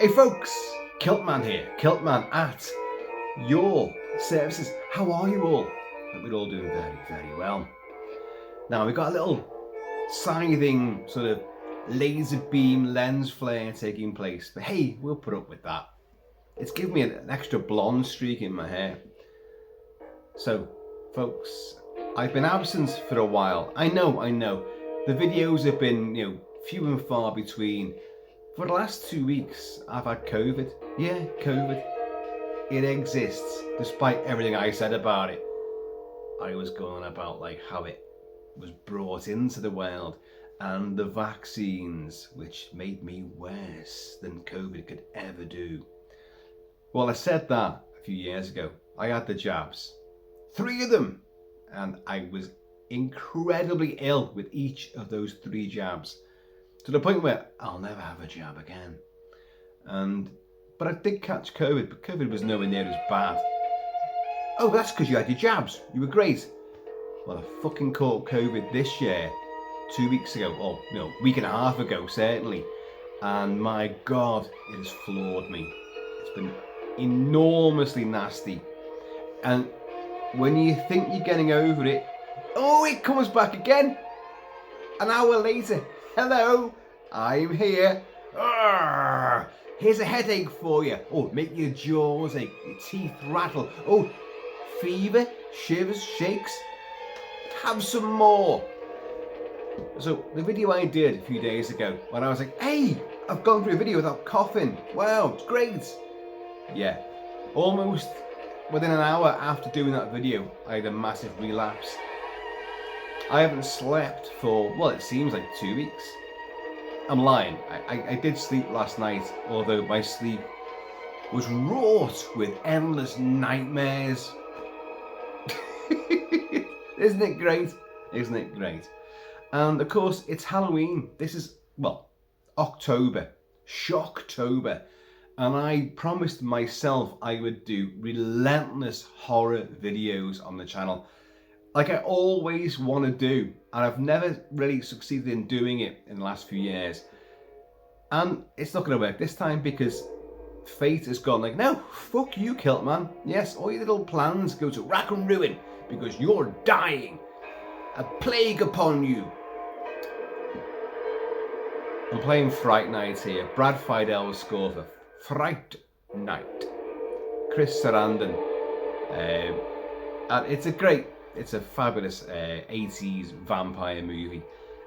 Hey folks, Kilt-Man here, Kilt-Man at your services. How are you all? Hope we're all doing very, very well. Now we've got a little scything sort of laser beam lens flare taking place, but hey, we'll put up with that. It's given me an extra blonde streak in my hair. So folks, I've been absent for a while. I know. The videos have been, few and far between. For the last 2 weeks, I've had COVID. Yeah, COVID. It exists, despite everything I said about it. I was going on about like how it was brought into the world and the vaccines, which made me worse than COVID could ever do. Well, I said that a few years ago. I had the jabs, 3 of them, and I was incredibly ill with each of those 3 jabs. To the point where I'll never have a jab again. But I did catch COVID, but COVID was nowhere near as bad. Oh, that's because you had your jabs. You were great. Well, I fucking caught COVID this year, 2 weeks ago, or week and a half ago, certainly. And my God, it has floored me. It's been enormously nasty. And when you think you're getting over it, oh, it comes back again. An hour later. Hello, I'm here. Arrgh. Here's a headache for you. Oh, make your jaws ache, your teeth rattle. Oh, fever, shivers, shakes. Have some more. So the video I did a few days ago when I was like, hey, I've gone through a video without coughing. Wow, it's great. Yeah, almost within an hour after doing that video, I had a massive relapse. I haven't slept for, well, it seems like 2 weeks. I'm lying. I did sleep last night, although my sleep was wrought with endless nightmares. Isn't it great? Isn't it great? And of course, it's Halloween. This is, well, October. Shocktober. And I promised myself I would do relentless horror videos on the channel, like I always want to do, and I've never really succeeded in doing it in the last few years. And it's not going to work this time because fate has gone like, no, fuck you, Kilt-Man. Yes, all your little plans go to rack and ruin because you're dying. A plague upon you. I'm playing Fright Night here. Brad Feidel's score for Fright Night. Chris Sarandon. And it's a fabulous 80s vampire movie.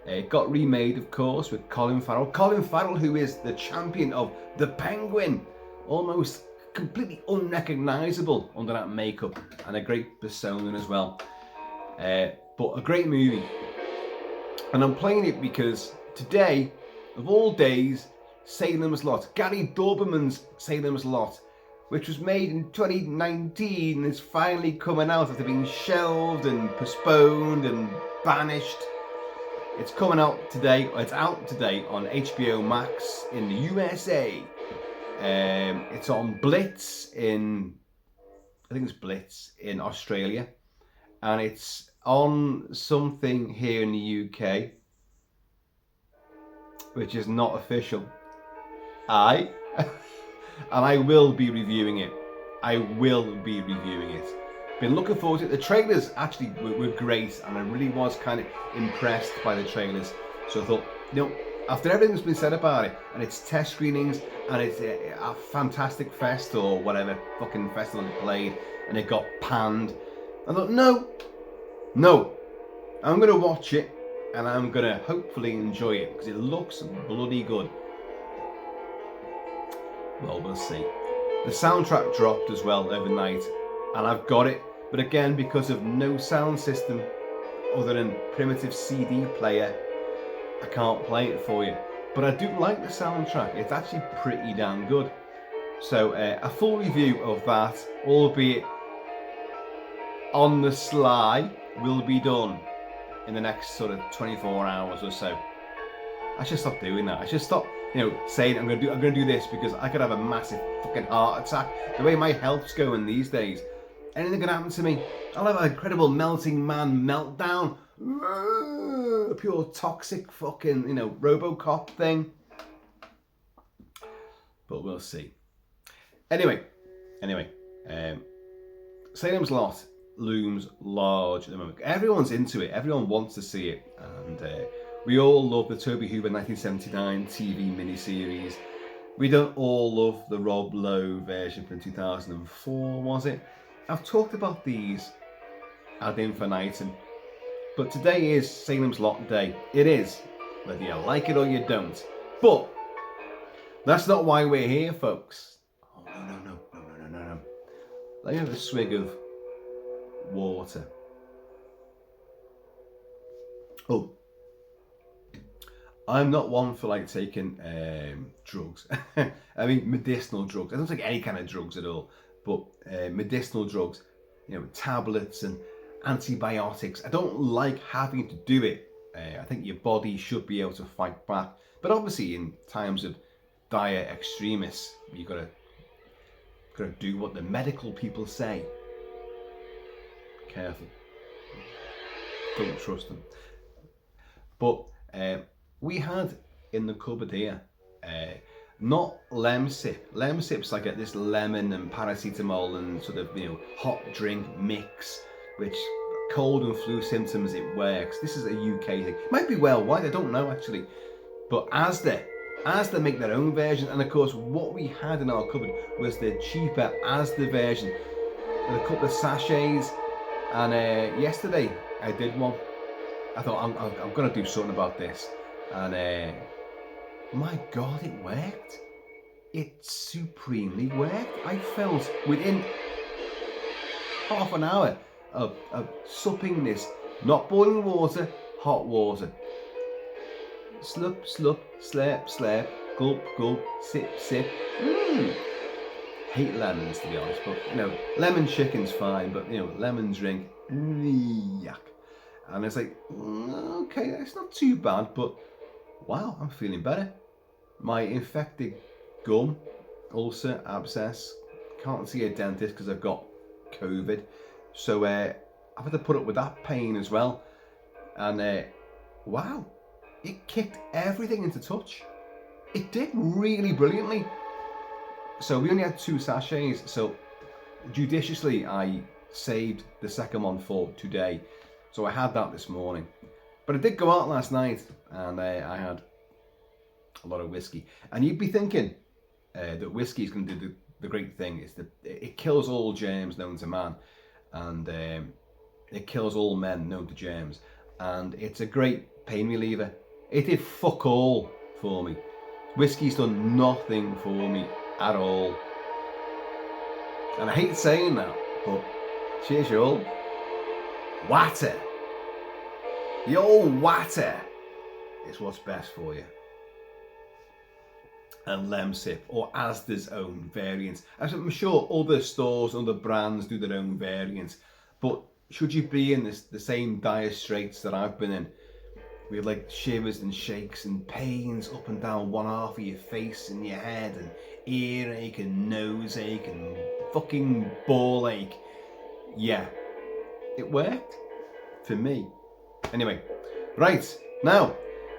It got remade, of course, with Colin Farrell. Colin Farrell, who is the champion of the Penguin. Almost completely unrecognisable under that makeup. And a great persona as well. But a great movie. And I'm playing it because today, of all days, Salem's Lot. Gary Doberman's Salem's Lot, which was made in 2019, is finally coming out after being shelved and postponed and banished. It's coming out today, it's out today on HBO Max in the USA. It's on Blitz in Australia. And it's on something here in the UK, which is not official. And I will be reviewing it. Been looking forward to it. The trailers actually were great, and I really was kind of impressed by the trailers. So I thought, after everything's been said about it, and it's test screenings, and it's a fantastic fest or whatever fucking festival it played, and it got panned, I thought, no, I'm gonna watch it, and I'm gonna hopefully enjoy it because it looks bloody good. Well, we'll see. The soundtrack dropped as well overnight, and I've got it, but again, because of no sound system other than primitive CD player, I can't play it for you. But I do like the soundtrack. It's actually pretty damn good. So a full review of that, albeit on the sly, will be done in the next sort of 24 hours or so. I should stop doing that. I should stop saying I'm gonna do this because I could have a massive fucking heart attack. The way my health's going these days, anything can happen to me. I'll have an incredible melting man meltdown. A pure toxic fucking, RoboCop thing. but we'll see. Anyway, Salem's Lot looms large at the moment. Everyone's into it. Everyone wants to see it, and we all love the Toby Hooper 1979 TV miniseries. We don't all love the Rob Lowe version from 2004, was it? I've talked about these ad infinitum, but today is Salem's Lot Day. It is, whether you like it or you don't. But that's not why we're here, folks. Oh, no. Let me have a swig of water. Oh, I'm not one for like taking drugs. I mean, medicinal drugs. I don't take any kind of drugs at all, but medicinal drugs, you know, tablets and antibiotics. I don't like having to do it. I think your body should be able to fight back. But obviously, in times of dire extremis, you gotta do what the medical people say. Careful. Don't trust them. But we had in the cupboard here, not Lemsip. Lemsip's like this lemon and paracetamol and sort of, you know, hot drink mix, which cold and flu symptoms it works. This is a UK thing. It might be worldwide, I don't know actually. But Asda make their own version, and of course what we had in our cupboard was the cheaper Asda version with a couple of sachets. And yesterday I did one. I thought I'm gonna do something about this, and my God, it worked. It supremely worked. I felt within half an hour of supping this, not boiling water, hot water. Slup, slup, slurp, slurp, gulp, gulp, sip, sip. Hate lemons, to be honest, but you know, lemon chicken's fine, but you know, lemon drink, yuck. And it's like, okay, it's not too bad, but wow, I'm feeling better. My infected gum, ulcer, abscess, can't see a dentist because I've got COVID, so I've had to put up with that pain as well. And wow, it kicked everything into touch. It did really brilliantly. So we only had 2 sachets, so judiciously I saved the second one for today. So I had that this morning. But I did go out last night, and I had a lot of whiskey. And you'd be thinking that whiskey is going to do the great thing. Is that it kills all germs known to man, and it kills all men known to germs. And it's a great pain reliever. It did fuck all for me. Whiskey's done nothing for me at all. And I hate saying that, but cheers you all. Water. The old water is what's best for you. And Lemsip, or Asda's own variants. I'm sure other stores, other brands do their own variants. But should you be in the same dire straits that I've been in, with like shivers and shakes and pains up and down one half of your face and your head, and earache and nose ache and fucking ball ache, yeah, it worked for me. Anyway, right, now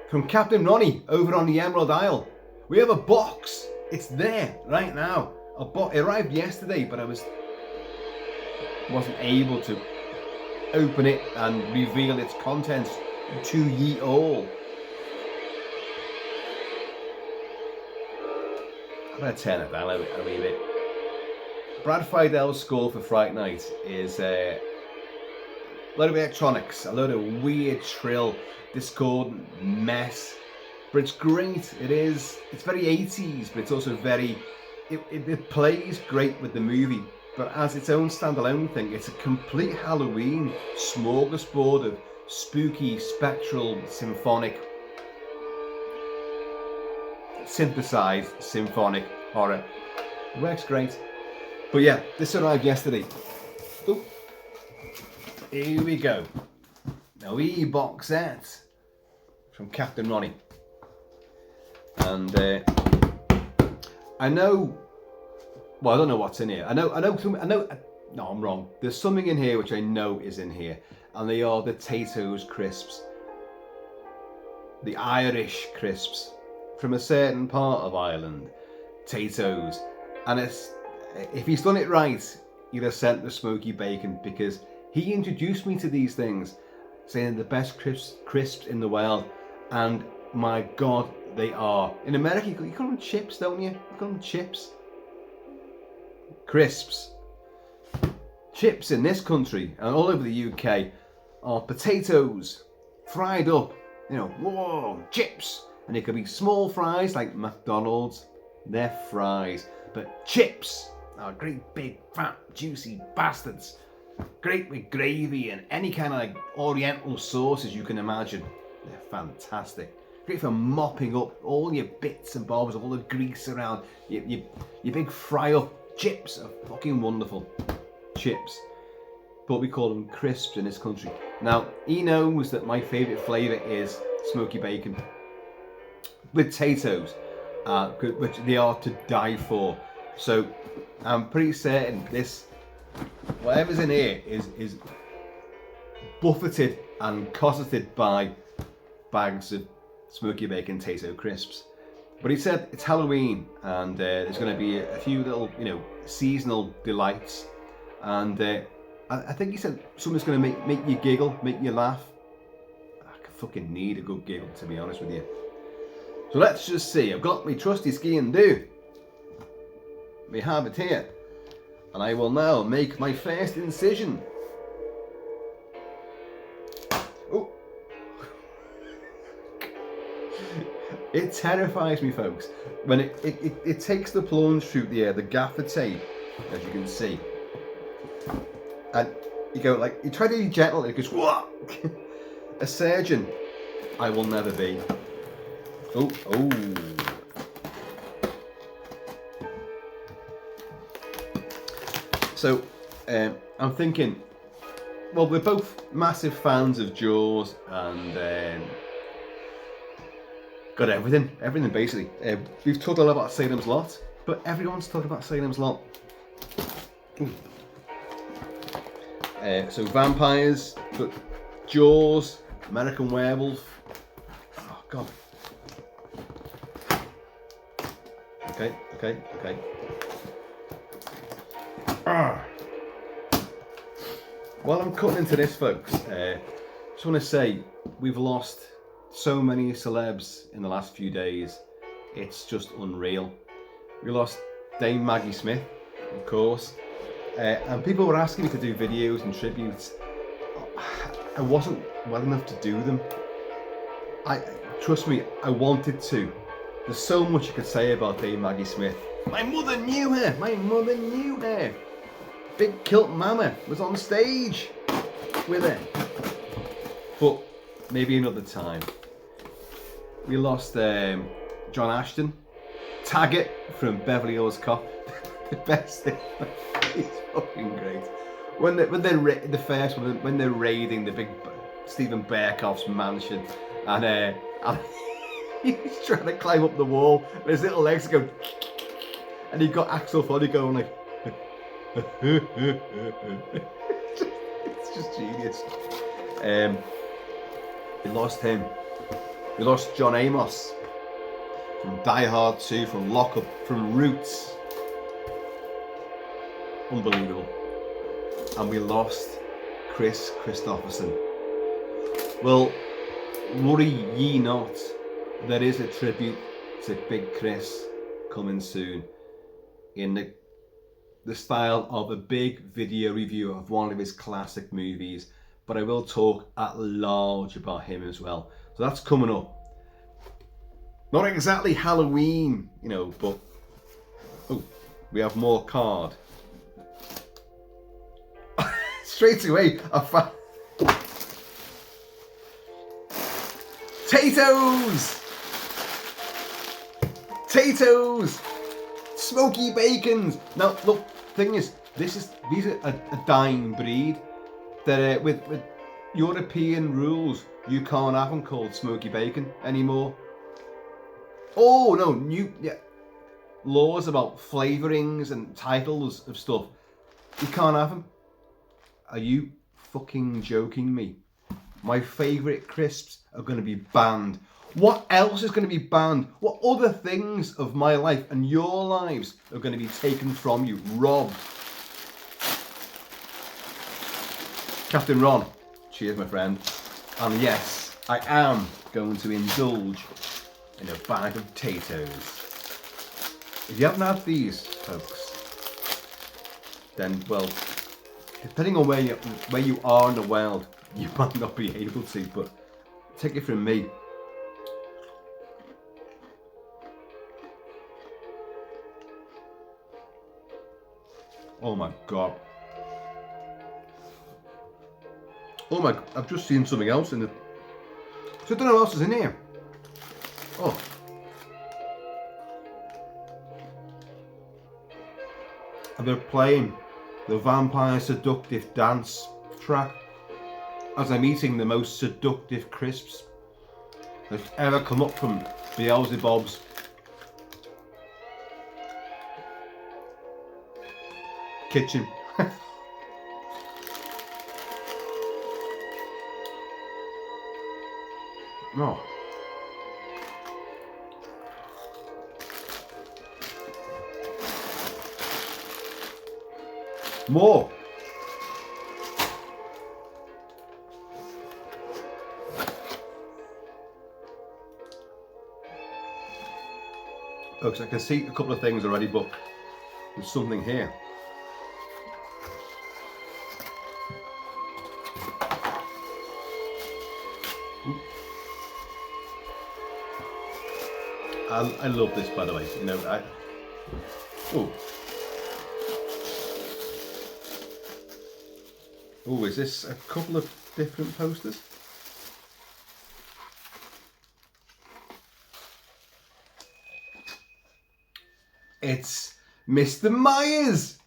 from Captain Ronnie over on the Emerald Isle, we have a box. It's there right now. It arrived yesterday, but I wasn't able to open it and reveal its contents to ye all. I'm going to turn it down a wee bit. Brad Fidell's score for Fright Night is a load of electronics, a load of weird, shrill, discordant mess. But it's great. It is. It's very 80s, but it's also very... It plays great with the movie, but as its own standalone thing, it's a complete Halloween smorgasbord of spooky, spectral, symphonic, synthesized, symphonic horror. It works great. But yeah, this arrived yesterday. Ooh. Here we go. A wee box set from Captain Ronnie. And I know, well, I don't know what's in here. No, I'm wrong. There's something in here which I know is in here, and they are the Tato's crisps. The Irish crisps from a certain part of Ireland. potatoes. And it's, if he's done it right, he'd have sent the smoky bacon, because he introduced me to these things, saying the best crisps in the world. And my God, they are. In America, you call them chips, don't you? You call them chips. Crisps. Chips in this country and all over the UK are potatoes fried up. You know, whoa, chips. And it could be small fries like McDonald's. They're fries. But chips are great big fat juicy bastards. Great with gravy and any kind of like oriental sauces you can imagine. They're fantastic. Great for mopping up all your bits and bobs, all the grease around. Your big fry up chips are fucking wonderful. Chips. But we call them crisps in this country. Now, he knows that my favourite flavour is smoky bacon. With potatoes, which they are to die for. So I'm pretty certain this, whatever's in here is buffeted and cosseted by bags of smoky bacon potato crisps. But he said it's Halloween and there's going to be a few little, you know, seasonal delights. And I think he said something's going to make you giggle, make you laugh. I could fucking need a good giggle, to be honest with you. So let's just see. I've got my trusty skiing do. We have it here. And I will now make my first incision. Oh. It terrifies me, folks. When it takes the plunge through the gaffer tape, as you can see. And you go like, you try to be gentle and it goes, what? A surgeon, I will never be. Oh. So, I'm thinking, well, we're both massive fans of Jaws and got everything basically. We've talked a lot about Salem's Lot, but everyone's talking about Salem's Lot. So vampires, but Jaws, American Werewolf. Oh God. Okay. While I'm cutting into this, folks, just want to say we've lost so many celebs in the last few days. It's just unreal. We lost Dame Maggie Smith, of course, and people were asking me to do videos and tributes. I wasn't well enough to do them. Trust me, I wanted to. There's so much you could say about Dame Maggie Smith. My mother knew her. Big Kilt Mama was on stage with her. But maybe another time. We lost John Ashton, Taggart from Beverly Hills Cop. The best thing. He's fucking great. When they're raiding the big Stephen Berkoff's mansion, and he's trying to climb up the wall, and his little legs go, and he got Axel Foley going like. It's just genius. We lost him. We lost John Amos from Die Hard 2, from Lock Up, from Roots. Unbelievable. And we lost Chris Christopherson. Well, worry ye not. There is a tribute to Big Chris coming soon in the style of a big video review of one of his classic movies, but I will talk at large about him as well. So that's coming up. Not exactly Halloween, you know, but we have more card. Straight away, Potatoes! Smoky bacons! Now, look, thing is, these are a dying breed. That with European rules, you can't have them called smoky bacon anymore. Oh no, laws about flavourings and titles of stuff. You can't have them. Are you fucking joking me? My favourite crisps are going to be banned. What else is going to be banned? What other things of my life and your lives are going to be taken from you, robbed? Captain Ron, cheers my friend. And yes, I am going to indulge in a bag of potatoes. If you haven't had these, folks, then, well, depending on where you are in the world, you might not be able to, but take it from me. Oh my God. Oh my, I've just seen something else in the... So I don't know what else is in here. Oh. And they're playing the Vampire Seductive Dance track as I'm eating the most seductive crisps that's ever come up from Beelzebub's kitchen. No. More. Folks, I can see a couple of things already, but there's something here. I love this, by the way. You know, Oh, is this a couple of different posters? It's Mr. Myers!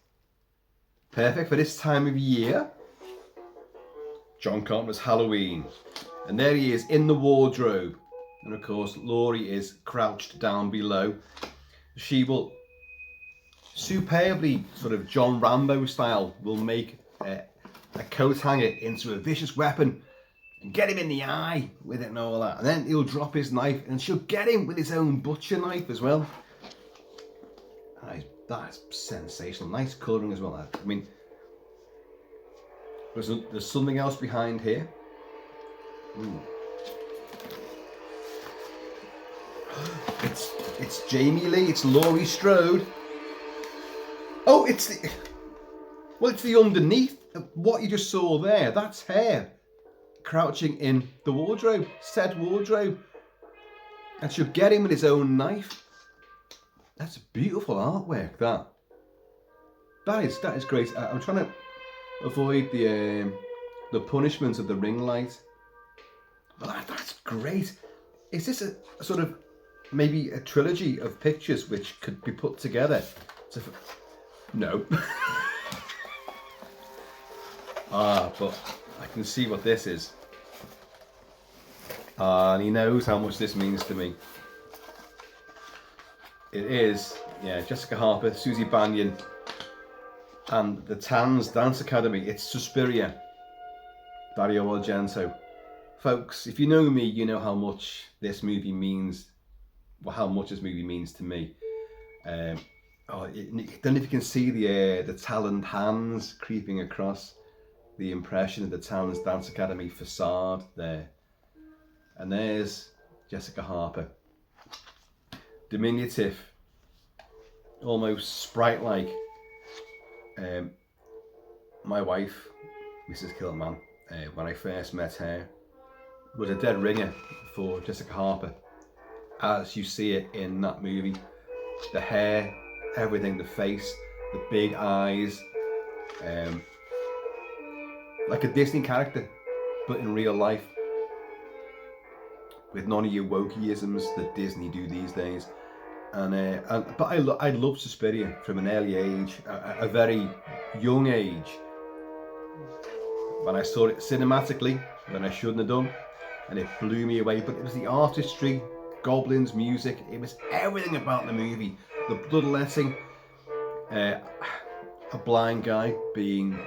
Perfect for this time of year. John Carpenter's Halloween. And there he is in the wardrobe. And of course, Laurie is crouched down below. She will superbly, sort of John Rambo style, will make a coat hanger into a vicious weapon and get him in the eye with it and all that. And then he'll drop his knife and she'll get him with his own butcher knife as well. That's sensational. Nice colouring as well. I mean, there's something else behind here. Ooh. It's Jamie Lee, it's Laurie Strode. Oh, it's the underneath of what you just saw there. That's hair crouching in the wardrobe, said wardrobe. And she'll get him with his own knife. That's beautiful artwork, that is great. I'm trying to avoid the punishment of the ring light. But that's great. Is this a sort of maybe a trilogy of pictures which could be put together? No. But I can see what this is. And he knows how much this means to me. It is, yeah, Jessica Harper, Susie Bannion, and the Tans Dance Academy. It's Suspiria, Dario Argento. Folks, if you know me, you know how much this movie means, well, how much this movie means to me. I don't know if you can see the taloned hands creeping across the impression of the Tans Dance Academy facade there. And there's Jessica Harper. Diminutive, almost sprite-like. My wife, Mrs. Kilt-Man, when I first met her, was a dead ringer for Jessica Harper, as you see it in that movie. The hair, everything, the face, the big eyes, like a Disney character, but in real life, with none of your wokeisms that Disney do these days. But I love Suspiria from an early age, a very young age. When I saw it cinematically, when I shouldn't have done, and it blew me away. But it was the artistry, goblins, music, it was everything about the movie. The bloodletting, a blind guy being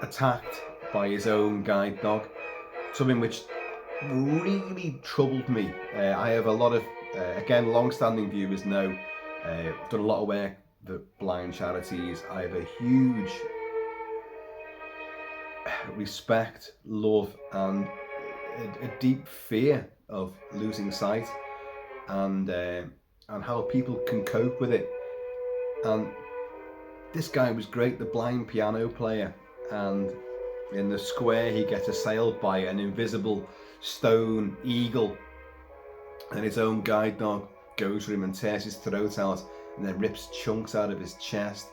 attacked by his own guide dog, something which really troubled me. I have a lot of, again, long-standing viewers know, I've done a lot of work for blind charities. I have a huge respect, love, and a deep fear of losing sight, and how people can cope with it. And this guy was great, the blind piano player, and in the square he gets assailed by an invisible stone eagle, and his own guide dog goes for him and tears his throat out and then rips chunks out of his chest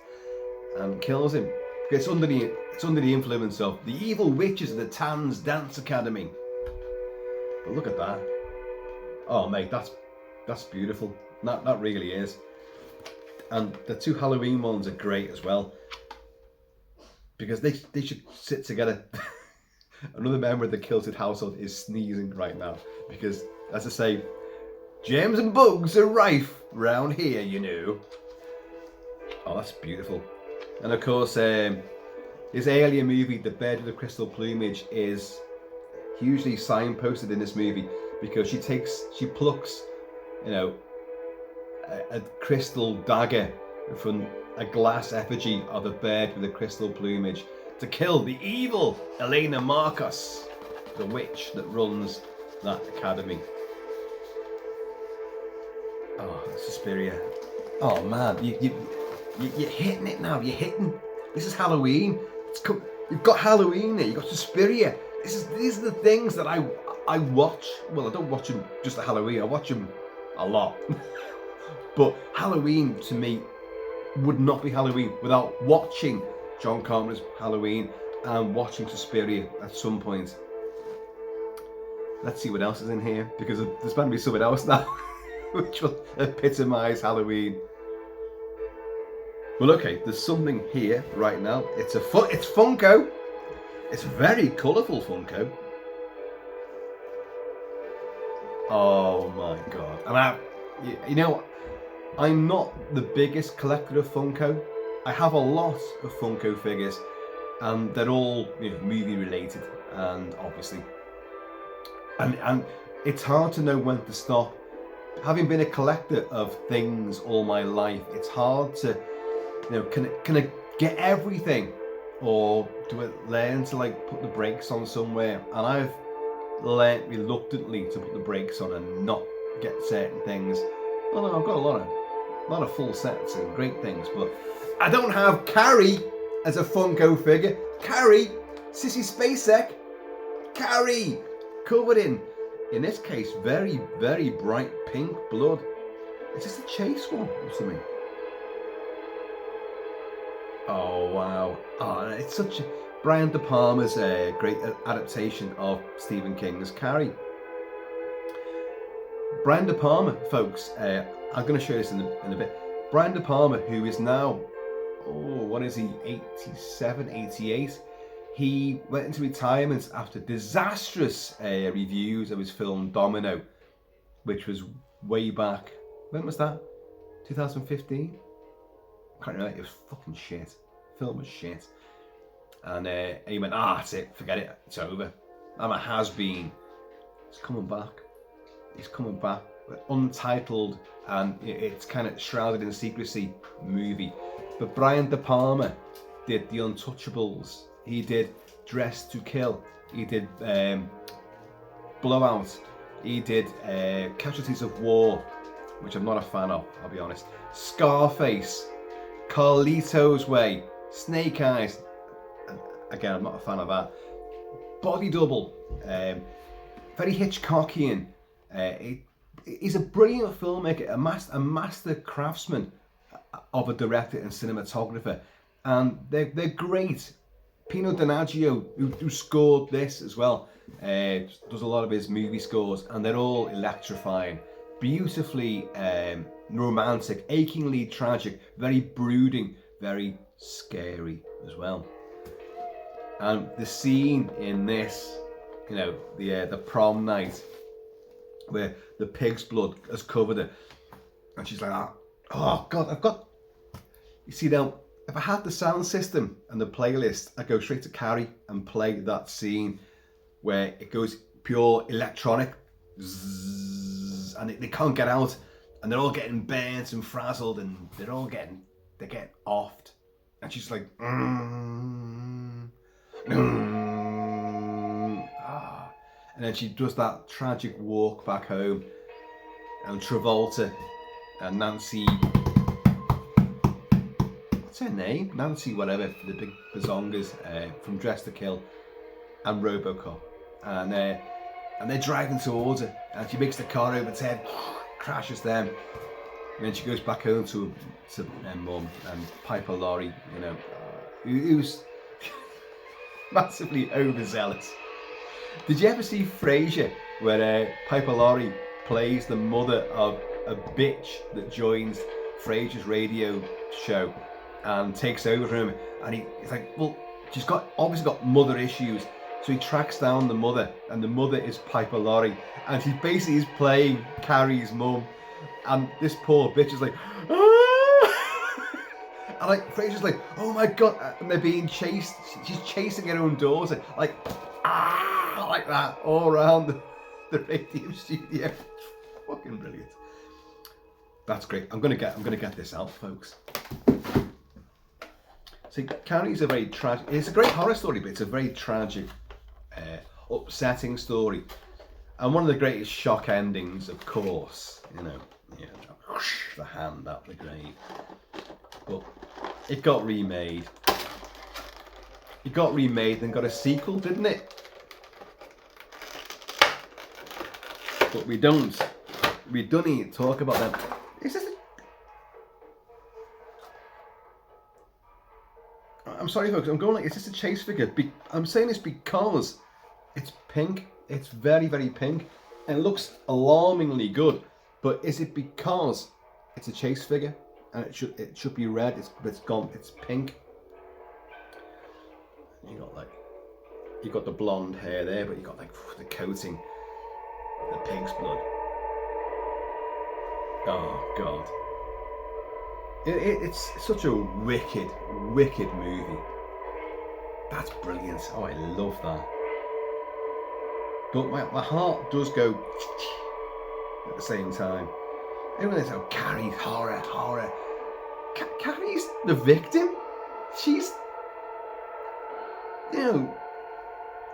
and kills him. It's under the influence of the evil witches of the Tanz Dance Academy. But look at that. Oh mate, that's beautiful. That really is. And the two Halloween ones are great as well, because they should sit together. Another member of the Kilted household is sneezing right now because, as I say, germs and bugs are rife round here, you know. Oh, that's beautiful. And of course, his alien movie, The Bird with the Crystal Plumage, is hugely signposted in this movie because she plucks, you know, a crystal dagger from a glass effigy of a bird with a crystal plumage to kill the evil Elena Marcos, the witch that runs that academy. Oh, Suspiria. Oh man, you're hitting it now. You're hitting. This is Halloween. You've got Halloween there. You've got Suspiria. These are the things that I watch. Well, I don't watch them just at Halloween. I watch them a lot. But Halloween to me would not be Halloween without watching John Carpenter's Halloween and watching Suspiria at some point. Let's see what else is in here, because there's bound to be something else now which will epitomise Halloween. Well, okay, there's something here right now. It's Funko. It's very colourful Funko. Oh my god! And you know, I'm not the biggest collector of Funko. I have a lot of Funko figures, and they're all, you know, movie related, and obviously, and it's hard to know when to stop. Having been a collector of things all my life, it's hard to, you know, can I get everything, or do I learn to like put the brakes on somewhere? And I've learnt reluctantly to put the brakes on and not get certain things. Although I've got a lot of full sets and great things, but I don't have Carrie as a Funko figure. Carrie, Sissy Spacek, Carrie, covered in this case, very, very bright pink blood. Is this a chase one or something? Oh wow! Oh, it's such a Brian De Palma's great adaptation of Stephen King's Carrie. Brian De Palma, folks, I'm going to show this in a bit. Brian De Palma, who is now, what is he, 87, 88? He went into retirement after disastrous reviews of his film Domino, which was way back, when was that? 2015? I can't remember, it was fucking shit. The film was shit. And he went, that's it, forget it, it's over. I'm a has-been. He's coming back. He's coming back. Untitled, and it's kind of shrouded in secrecy movie. But Brian De Palma did The Untouchables. He did Dress to Kill. He did Blowout. He did Casualties of War, which I'm not a fan of, I'll be honest. Scarface, Carlito's Way, Snake Eyes. Again, I'm not a fan of that. Body Double, very Hitchcockian. He's a brilliant filmmaker, a master craftsman of a director and cinematographer, and they're great. Pino Donaggio, who scored this as well, does a lot of his movie scores, and they're all electrifying, beautifully romantic, achingly tragic, very brooding, very scary as well. And the scene in this, you know, the prom night, where the pig's blood has covered her, and she's like, oh god, you see now, if I had the sound system and the playlist, I'd go straight to Carrie and play that scene where it goes pure electronic, zzz, and they can't get out, and they're all getting burnt and frazzled, and they're getting offed, and she's like, and then she does that tragic walk back home, and Travolta and Nancy, what's her name? Nancy whatever, the big bazongas from Dress to Kill and RoboCop, and they're driving towards her, and she makes the car over its head, crashes them, and then she goes back home to her mum, and Piper Laurie, you know, who's massively overzealous. Did you ever see Frasier, where Piper Laurie plays the mother of a bitch that joins Frasier's radio show and takes over from him, and he's like, well, she's obviously got mother issues, so he tracks down the mother, and the mother is Piper Laurie, and he basically is playing Carrie's mum, and this poor bitch is like, and like Frasier's like, oh my god, and they're being chased. She's chasing her own daughter, like that, all around the radio studio. Fucking brilliant. That's great. I'm gonna get this out, folks. See, Carrie's a very tragic. It's a great horror story, but it's a very tragic, upsetting story, and one of the greatest shock endings, of course. You know, the hand up the grave. But it got remade. It got remade and got a sequel, didn't it? But we don't even talk about them. Is this I'm sorry folks, I'm going like, is this a chase figure? I'm saying this because it's pink. It's very, very pink. And it looks alarmingly good. But is it because it's a chase figure? And it should be red, it's pink. You got the blonde hair there, but you got like the coating, the pig's blood. Oh god. It's such a wicked movie. That's brilliant. Oh, I love that. But my heart does go at the same time. Everyone says, oh, Carrie's horror. Carrie's the victim. She's,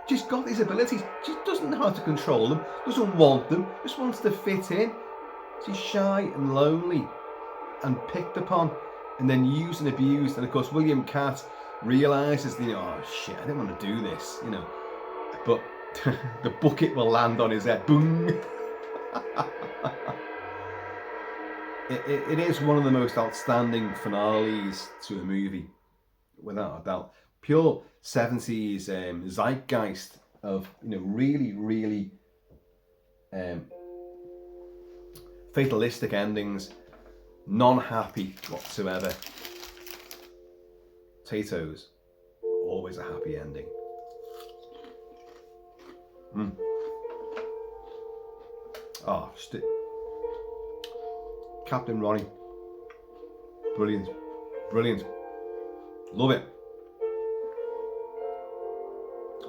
she's got these abilities. She doesn't know how to control them, doesn't want them, just wants to fit in. She's shy and lonely and picked upon and then used and abused. And of course, William Catt realises, oh shit, I didn't want to do this, but the bucket will land on his head. Boom. It is one of the most outstanding finales to a movie, without a doubt. Pure 70s zeitgeist of really fatalistic endings, non-happy whatsoever. Potatoes, always a happy ending. Oh, Cap'n Ronnie, brilliant, love it.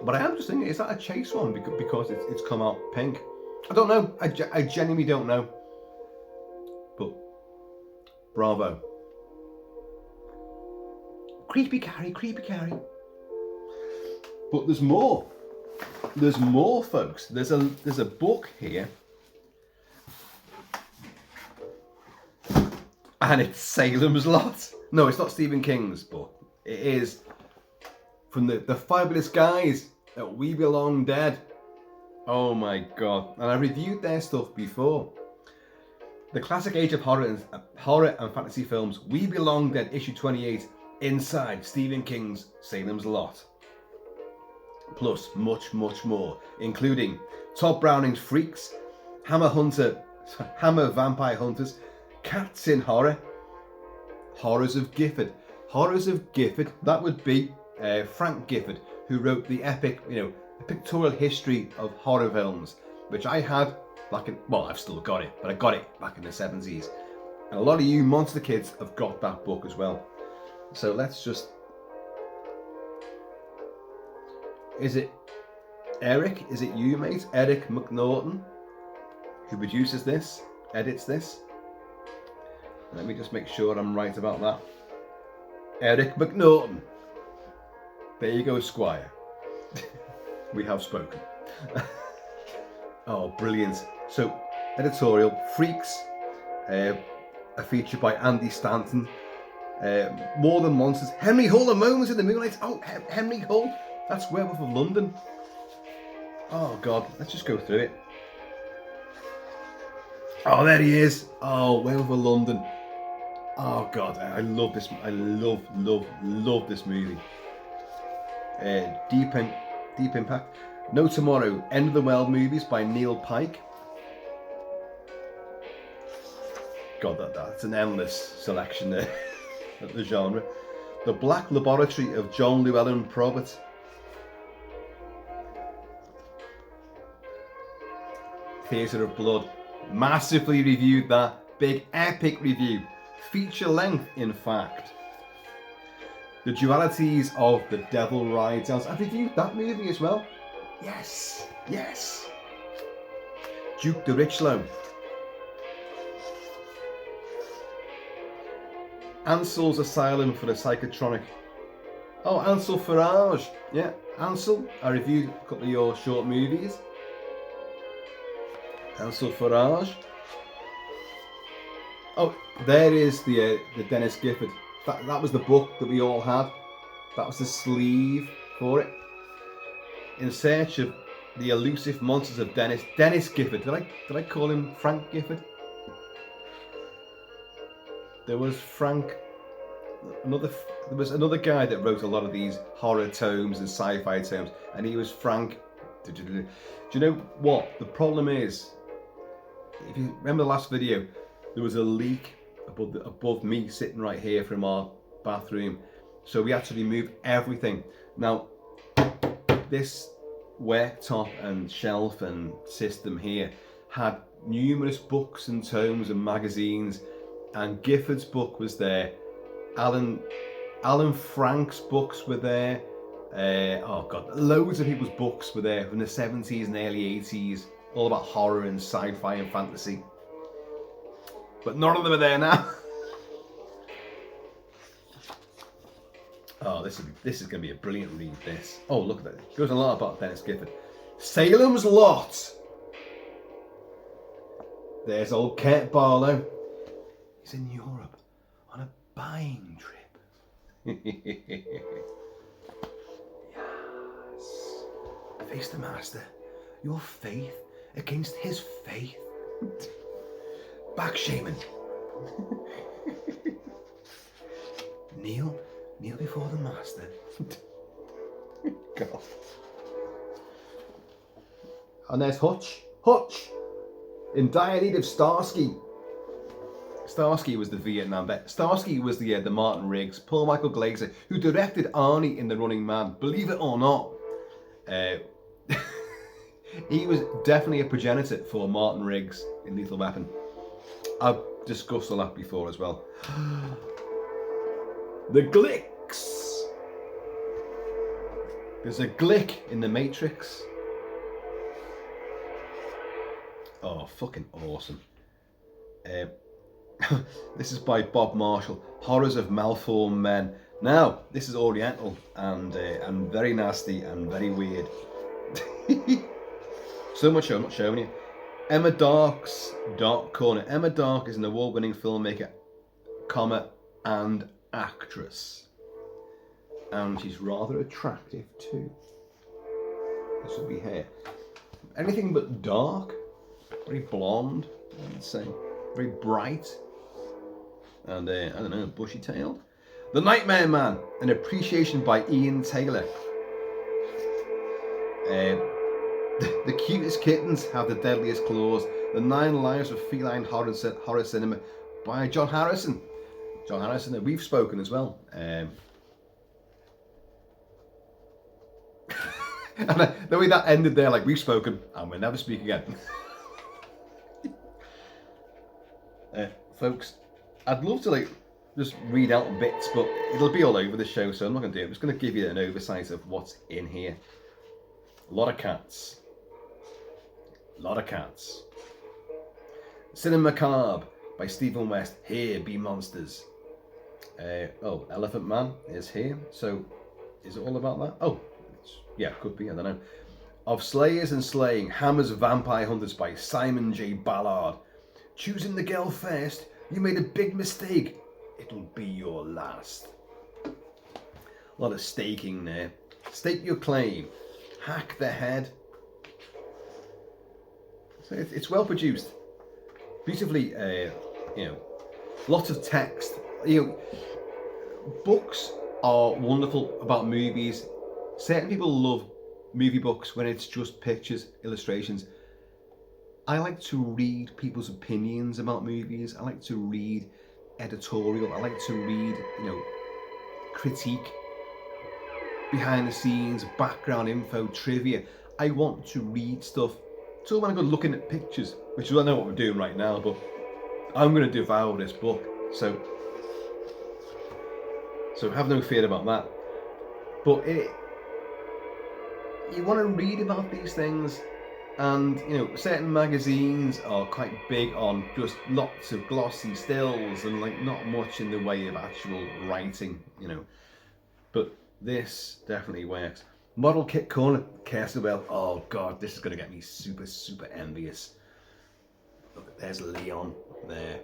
But I am just thinking, is that a chase one because it's come out pink? I don't know. I genuinely don't know. But bravo. Creepy Carrie. But there's more. There's more, folks. There's a book here. And it's Salem's Lot. No, it's not Stephen King's book. It is from the fabulous guys at We Belong Dead. Oh my god. And I reviewed their stuff before. The classic age of horror and fantasy films, We Belong Dead, issue 28, inside Stephen King's Salem's Lot. Plus much more, including Todd Browning's Freaks, Hammer Vampire Hunters, Cats in Horror, Horrors of Gifford. That would be Frank Gifford, who wrote the epic, the pictorial history of horror films, which I had back in, I've still got it, but I got it back in the 70s. And a lot of you monster kids have got that book as well. So let's just, is it Eric, is it you, mate? Eric McNaughton, who produces this, edits this. Let me just make sure I'm right about that. Eric McNaughton. There you go, Squire. We have spoken. Oh, brilliant. So, editorial, Freaks, a feature by Andy Stanton. More Than Monsters. Henry Hull, A Moment in the Moonlight. Oh, Henry Hull. That's Werewolf of London. Oh, God. Let's just go through it. Oh, there he is. Oh, Werewolf of London. Oh, God. I love this. I love this movie. Deep Impact. No Tomorrow. End of the World Movies by Neil Pike. God, that's an endless selection there. At the genre. The Black Laboratory of John Llewellyn Probert. Theatre of Blood. Massively reviewed that. Big epic review. Feature length, in fact. The Dualities of the Devil Rides Out. I've reviewed that movie as well. Yes, yes. Duke de Richelieu. Ansel's Asylum for a Psychotronic. Oh, Ansel Farage. Yeah, Ansel. I reviewed a couple of your short movies. Ansel Farage. Oh, there is the Dennis Gifford. That was the book that we all had. That was the sleeve for it. In Search of the Elusive Monsters of Dennis Gifford. Did I call him Frank Gifford? There was another guy that wrote a lot of these horror tomes and sci-fi tomes, and he was Frank. Do you know what the problem is? If you remember the last video, there was a leak above me sitting right here from our bathroom, so we had to remove everything. Now, this worktop and shelf and system here had numerous books and tomes and magazines, and Gifford's book was there. Alan Frank's books were there. Oh God, loads of people's books were there from the 70s and early 80s, all about horror and sci-fi and fantasy. But none of them are there now. Oh, this is going to be a brilliant read, this. Oh, look at that. It goes a lot about Dennis Gifford. Salem's Lot. There's old Kurt Barlow. He's in Europe on a buying trip. Yes. Face the master. Your faith against his faith. Back shaman. Kneel before the master. God. And there's Hutch. In dire need of Starsky. Starsky was the Vietnam vet. Starsky was the Martin Riggs, Paul Michael Glaser, who directed Arnie in The Running Man. Believe it or not, he was definitely a progenitor for Martin Riggs in Lethal Weapon. I've discussed all that before as well. The Glicks. There's a Glick in the Matrix. Oh, fucking awesome. This is by Bob Marshall. Horrors of Malformed Men. Now, this is Oriental and very nasty and very weird. So much so, I'm not showing you. Emma Dark's Dark Corner. Emma Dark is an award-winning filmmaker, and actress. And she's rather attractive too. This will be hair. Anything but dark. Very blonde, I would say. Very bright. And, I don't know, bushy-tailed. The Nightmare Man, an appreciation by Ian Taylor. The Cutest Kittens Have the Deadliest Claws. The 9 Lives of Feline Horror Cinema by John Harrison. John Harrison, we've spoken as well. And the way that ended there, like, we've spoken and we'll never speak again. Folks, I'd love to just read out bits, but it'll be all over the show, so I'm not going to do it. I'm just going to give you an oversight of what's in here. A lot of cats. A lot of cats. Cinema Macabre by Stephen West. Here be monsters. Oh, Elephant Man is here. So, is it all about that? Oh, yeah, could be. I don't know. Of Slayers and Slaying, Hammers Vampire Hunters by Simon J. Ballard. Choosing the girl first, you made a big mistake. It'll be your last. A lot of staking there. Stake your claim. Hack the head. So it's well produced. Beautifully, lots of text. Books are wonderful about movies. Certain people love movie books when it's just pictures, illustrations. I like to read people's opinions about movies. I like to read editorial. I like to read, critique, behind the scenes, background info, trivia. I want to read stuff. It's all when I go looking at pictures, which is I know what we're doing right now, but I'm going to devour this book. So have no fear about that. But you want to read about these things, and certain magazines are quite big on just lots of glossy stills and like not much in the way of actual writing, But this definitely works. Model Kit Corner, Kersabel. Oh god, this is going to get me super, super envious. Look, there's Leon there.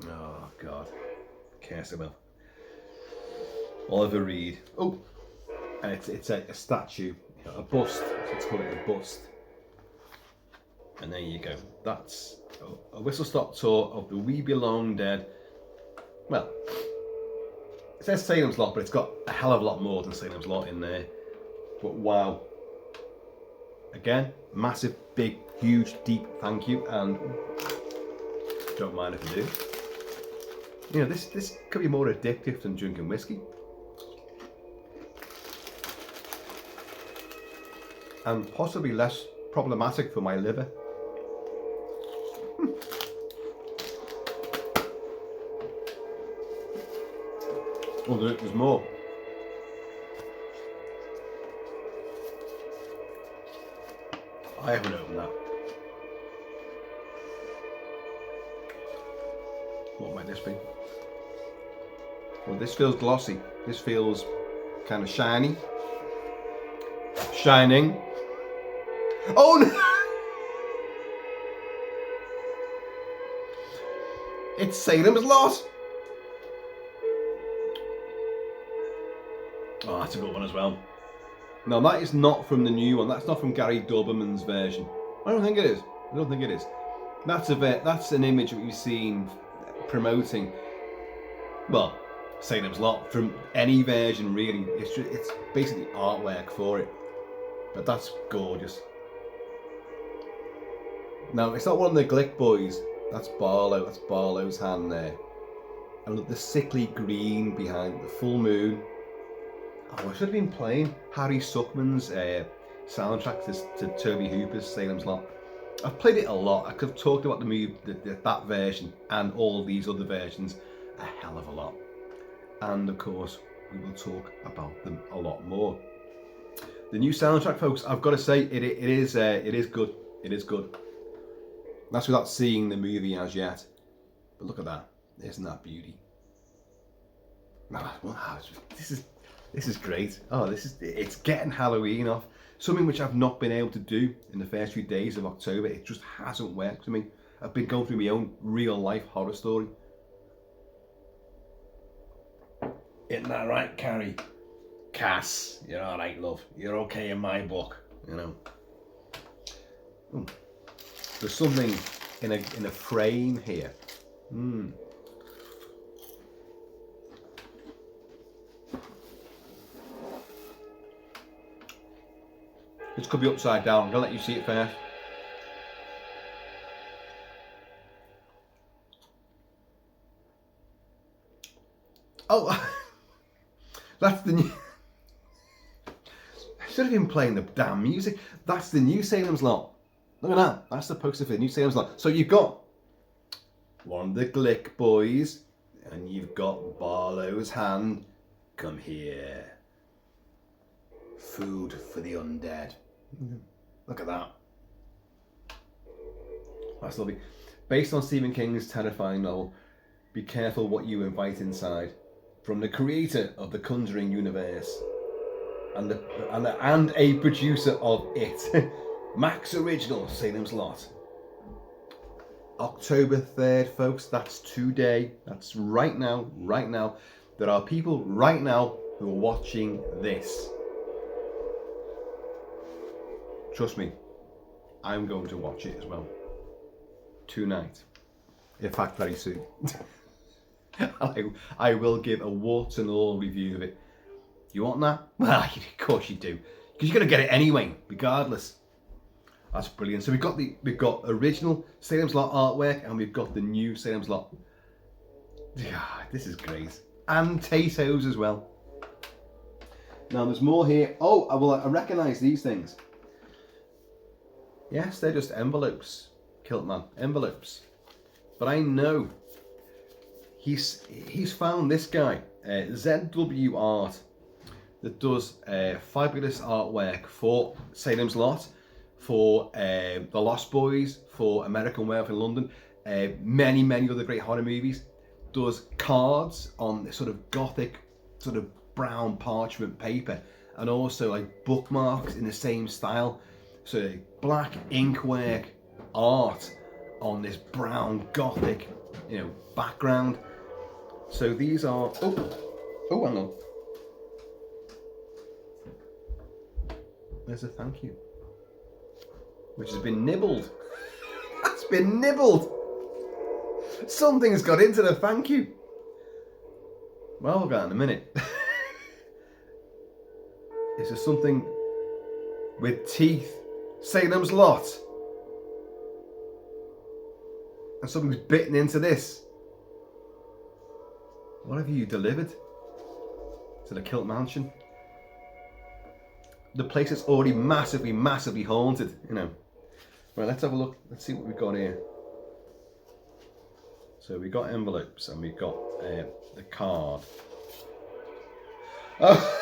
Oh god, Kersabel. Oliver Reed. Oh, and it's a statue, a bust. Let's call it a bust. And there you go. That's a whistle-stop tour of the We Belong Dead. Well, it says Salem's Lot, but it's got a hell of a lot more than Salem's Lot in there. But wow. Again, massive, big, huge, deep thank you, and don't mind if I do. This could be more addictive than drinking whiskey. And possibly less problematic for my liver. Oh, there's more. I haven't opened that. What might this be? Well, this feels glossy. This feels kind of shiny. Shining. Oh no! It's Salem's Lot! Oh, that's a good one as well. No, that is not from the new one. That's not from Gary Doberman's version. I don't think it is. I don't think it is. That's an image that we've seen promoting, well, Salem's Lot from any version really. It's basically artwork for it. But that's gorgeous. No, it's not one of the Glick boys. That's Barlow. That's Barlow's hand there. And look, the sickly green behind the full moon. Oh, I should have been playing Harry Suckman's soundtrack to Toby Hooper's Salem's Lot. I've played it a lot. I could have talked about the movie, that version, and all of these other versions a hell of a lot. And of course, we will talk about them a lot more. The new soundtrack, folks, I've got to say, it is good. It is good. That's without seeing the movie as yet. But look at that. Isn't that beauty? This is great. Oh, it's getting Halloween off. Something which I've not been able to do in the first few days of October. It just hasn't worked for me. I've been going through my own real life horror story. Isn't that right, Carrie? Cass, you're alright, love. You're okay in my book, Ooh. There's something in a frame here. This could be upside down. I'm gonna let you see it first. Oh, that's the new. I should have been playing the damn music. That's the new Salem's Lot. Look at that. That's the poster for the new Salem's Lot. So you've got one of the Glick boys, and you've got Barlow's hand. Come here. Food for the undead. Look at that. That's lovely. Based on Stephen King's terrifying novel, Be Careful What You Invite Inside, from the creator of the Conjuring universe and a producer of it, Max Original, Salem's Lot. October 3rd, folks, that's today. That's right now, right now. There are people right now who are watching this. Trust me, I'm going to watch it as well. Tonight. In fact, very soon. I will give a warts and all review of it. You want that? Well, of course you do. Because you're going to get it anyway, regardless. That's brilliant. So we've got original Salem's Lot artwork and we've got the new Salem's Lot. Yeah, this is great. And potatoes as well. Now there's more here. Oh, well, I recognise these things. Yes, they're just envelopes. Kilt-Man, envelopes. But I know he's found this guy, ZW Art, that does fabulous artwork for Salem's Lot, for The Lost Boys, for American Werewolf in London, many other great horror movies. Does cards on this sort of gothic, sort of brown parchment paper, and also like bookmarks in the same style. So black inkwork art on this brown gothic, background. So these are oh hang on. There's a thank you, which has been nibbled. That's been nibbled. Something's got into the thank you. Well, we'll get in a minute. Is there something with teeth? Salem's Lot. And something's bitten into this. What have you delivered to the Kilt Mansion? The place is already massively haunted, Right, let's have a look. Let's see what we've got here. So we got envelopes and we got the card. Oh.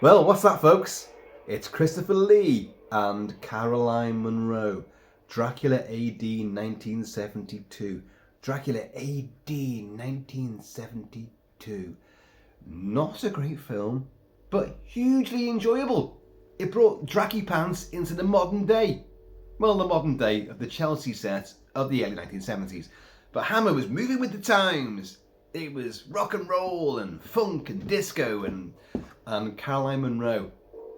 Well, what's that, folks? It's Christopher Lee and Caroline Munro. Dracula AD 1972. Dracula AD 1972. Not a great film, but hugely enjoyable. It brought Dracky Pants into the modern day. Well, the modern day of the Chelsea set of the early 1970s. But Hammer was moving with the times. It was rock and roll and funk and disco and Caroline Munro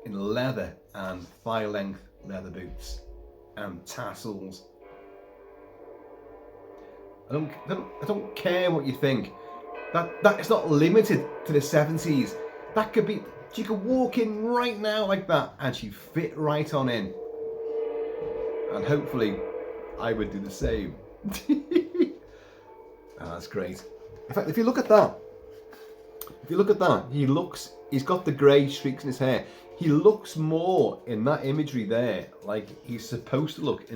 in leather and thigh-length leather boots and tassels. I don't care what you think. That is not limited to the 70s. That could be. She could walk in right now like that and she'd fit right on in. And hopefully, I would do the same. That's great. In fact, if you look at that, he's got the grey streaks in his hair. He looks more in that imagery there like he's supposed to look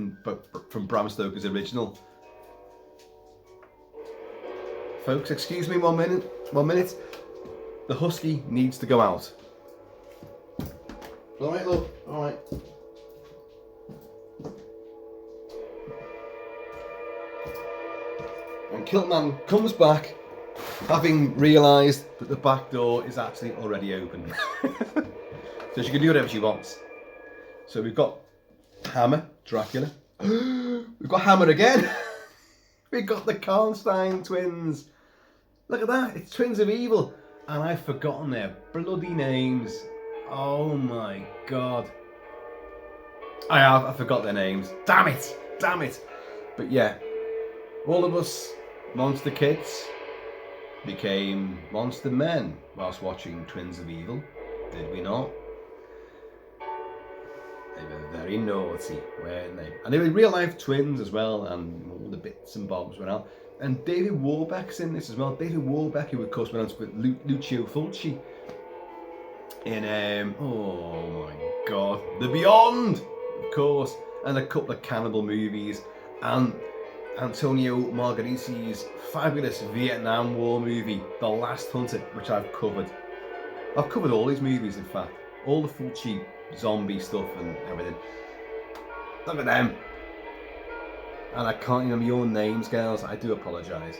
from Bram Stoker's original. Folks, excuse me 1 minute. 1 minute. The husky needs to go out. All right, love. All right. And Kilt-Man comes back, having realised that the back door is actually already open. So she can do whatever she wants. So we've got Hammer, Dracula. We've got Hammer again. We've got the Karnstein twins. Look at that, it's Twins of Evil. And I've forgotten their bloody names. Oh my god. I forgot their names. Damn it. But yeah, all of us monster kids became monster men whilst watching Twins of Evil, did we not? They were very naughty, weren't they? And they were real life twins as well, and all the bits and bobs went out. And David Warbeck's in this as well. David Warbeck, who of course went on to put Lucio Fulci in, oh my god, The Beyond, of course, and a couple of cannibal movies, and Antonio Margariti's fabulous Vietnam War movie, The Last Hunter, which I've covered. I've covered all these movies, in fact. All the Fulci zombie stuff and everything. Look at them. And I can't remember your names, girls. I do apologise.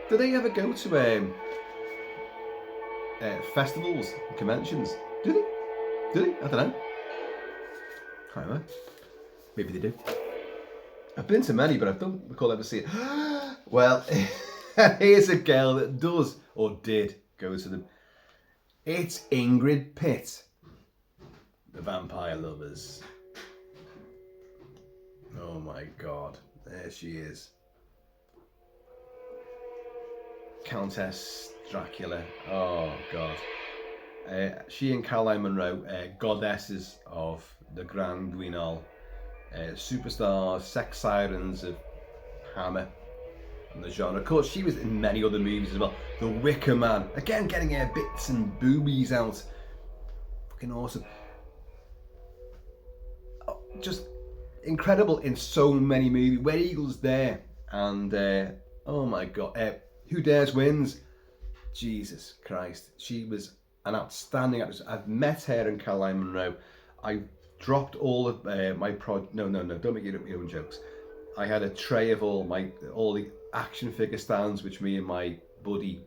Do they ever go to festivals and conventions? Do they? Do they? I don't know. Can't remember. Maybe they do. I've been to many, but I don't recall ever seeing it. Well, here's a girl that does, or did, go to them. It's Ingrid Pitt, the Vampire Lovers. Oh my God, there she is. Countess Dracula, oh God. She and Caroline Munro, goddesses of the Grand Guignol, superstars, sex sirens of Hammer and the genre. Of course, she was in many other movies as well. The Wicker Man, again getting her bits and boobies out. Fucking awesome. Oh, just incredible in so many movies. Where Eagles There, and oh my God, Who Dares Wins. Jesus Christ, she was an outstanding actress. I've met her and Caroline Munro. I dropped all of my no, don't make your own jokes. I had a tray of all the action figure stands, which me and my buddy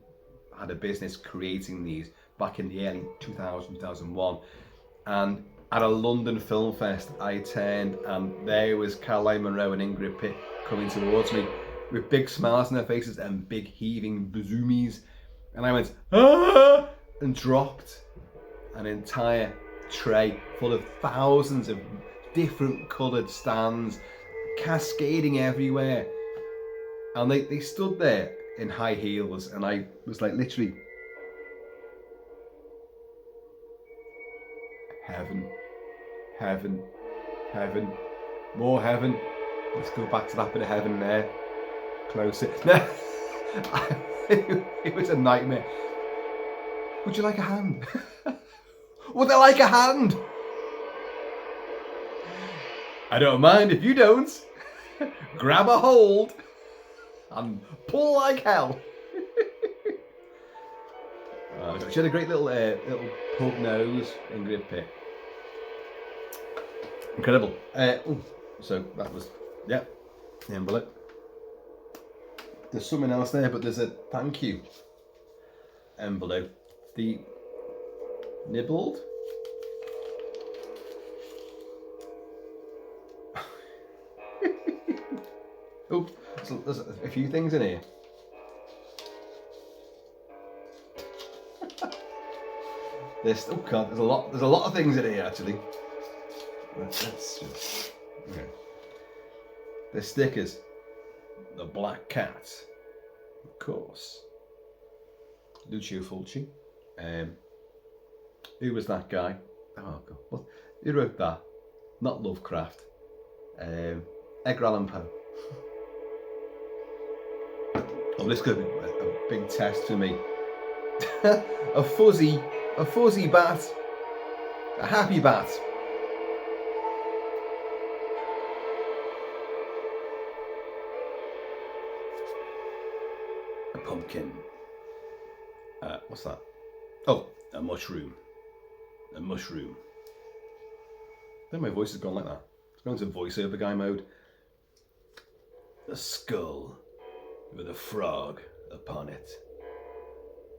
had a business creating these back in the early 2001. And at a London film fest, I turned and there was Caroline Munro and Ingrid Pitt coming towards me with big smiles on their faces and big heaving bazoomies. And I went, ah! And dropped an entire tray full of thousands of different coloured stands cascading everywhere. And they stood there in high heels, and I was like, literally, heaven, heaven, heaven, more heaven. Let's go back to that bit of heaven there. Close it. No, it was a nightmare. Would you like a hand? Would they like a hand? I don't mind if you don't. Grab a hold and pull like hell. She had a great little pug nose, Ingrid Pitt. Incredible. So that was, yeah, the envelope. There's something else there, but there's a thank you envelope. The nibbled. Oh, so there's a few things in here. There's a lot of things in here actually. Let's just, okay. There's stickers. The Black Cat, of course. Lucio Fulci. Who was that guy? Oh God, what? Who wrote that? Not Lovecraft. Edgar Allan Poe. Oh, this could be a big test for me. a fuzzy bat, a happy bat. A pumpkin. What's that? Oh, a mushroom. A mushroom. Then my voice has gone like that. It's gone into voiceover guy mode. A skull with a frog upon it.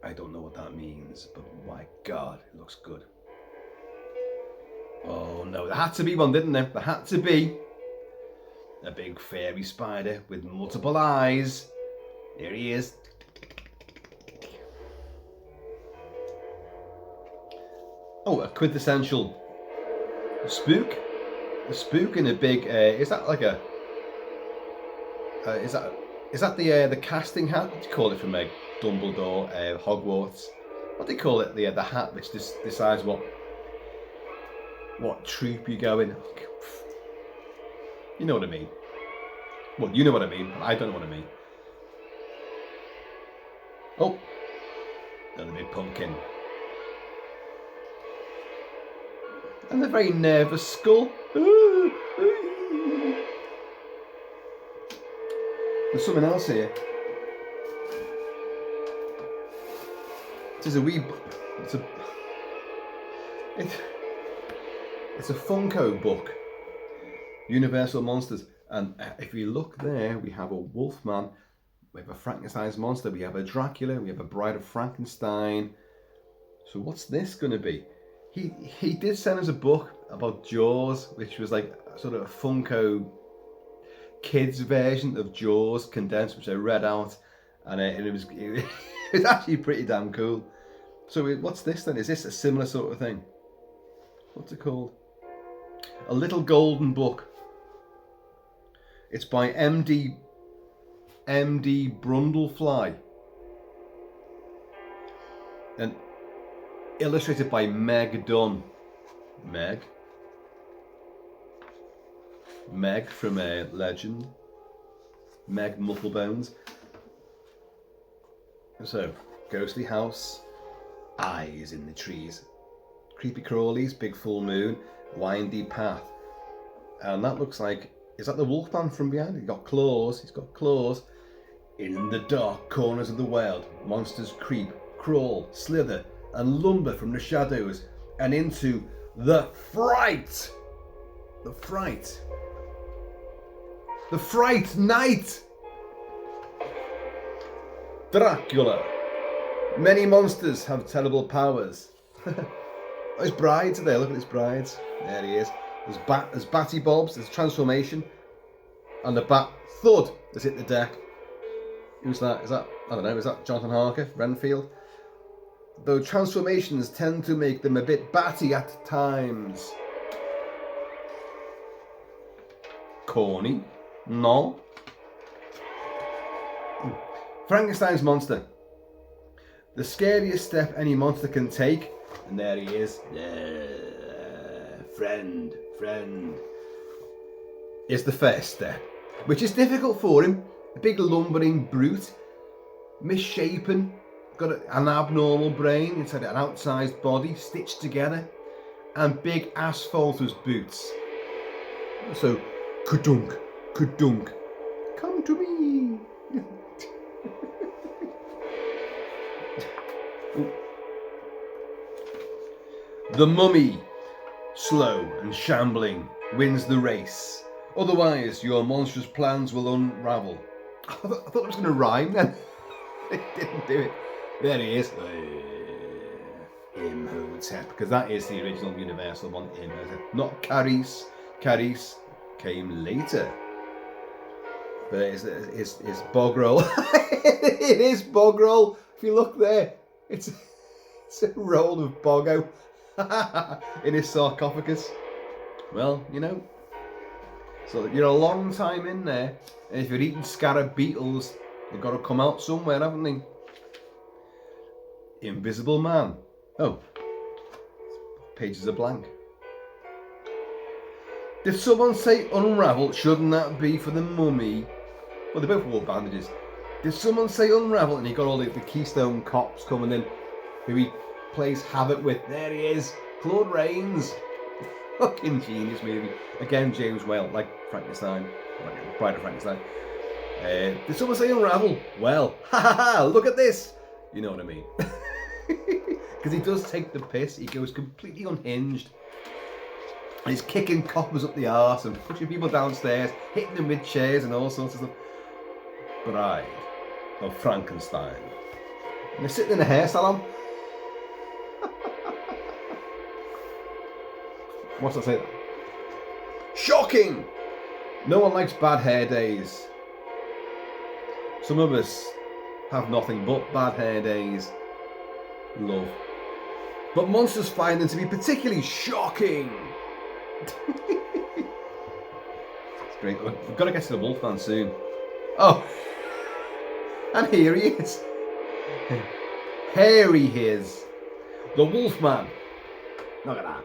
I don't know what that means, but my God, it looks good. Oh no, there had to be one, didn't there? There had to be a big fairy spider with multiple eyes. There he is. Oh, a quintessential spook. A spook in a big. Is that like a? Is that the casting hat? What do you call it from Dumbledore, Hogwarts? What do they call it? The hat which decides what troop you go in. You know what I mean? Well, you know what I mean. I don't know what I mean. Oh, another big pumpkin. And a very nervous skull. There's something else here. There's a wee It's a Funko book, Universal Monsters, and if you look there, we have a Wolfman, we have a Frankenstein's monster, we have a Dracula, we have a Bride of Frankenstein. So what's this going to be? He did send us a book about Jaws, which was like sort of a Funko kids version of Jaws condensed, which I read out, and it was actually pretty damn cool. So what's this then? Is this a similar sort of thing? What's it called? A Little Golden Book. It's by MD Brundlefly and illustrated by Meg Dunn. Meg from Legend. Meg Mufflebones. So, ghostly house, eyes in the trees, creepy crawlies, big full moon, windy path. And that looks like, is that the Wolfman from behind? He's got claws. In the dark corners of the world, monsters creep, crawl, slither, and lumber from the shadows and into the fright. The fright night. Dracula. Many monsters have terrible powers. His brides are there. Look at his brides. There he is. There's Batty Bobs. There's transformation. And the bat thud has hit the deck. Who's that? Is that, I don't know, is that Jonathan Harker? Renfield? Though transformations tend to make them a bit batty at times. Corny? No. Frankenstein's monster. The scariest step any monster can take. And there he is. Friend. Is the first step. Which is difficult for him. A big lumbering brute. Misshapen. Got an abnormal brain inside an outsized body. Stitched together. And big asphaltus boots. So, kadunk. Come to me. The mummy, slow and shambling, wins the race. Otherwise, your monstrous plans will unravel. I thought it was going to rhyme then. It didn't do it. There he is. Imhotep, because that is the original Universal one. Imhotep, not Caris. Caris came later. But it's Bogrel. It is Bogrel. If you look there, it's a roll of Boggo in his sarcophagus. Well, you know, so you're a long time in there, and if you're eating scarab beetles, they've got to come out somewhere, haven't they? Invisible Man. Oh, pages are blank. Did someone say unravel? Shouldn't that be for the mummy? Well, they both wore bandages. Did someone say unravel? And you got all the Keystone Cops coming in, who he plays havoc with. There he is, Claude Rains. Fucking genius movie. Again, James Whale, like Frankenstein, Bride of Frankenstein. Did someone say unravel? Well, look at this. You know what I mean? Because he does take the piss. He goes completely unhinged. And he's kicking coppers up the arse and pushing people downstairs, hitting them with chairs and all sorts of stuff. Bride of Frankenstein. And they're sitting in a hair salon. What's that say? Shocking! No one likes bad hair days. Some of us have nothing but bad hair days. Love. But monsters find them to be particularly shocking. It's great. We've got to get to the Wolfman soon. Oh! And here he is. Hairy his. The Wolfman. Look at that.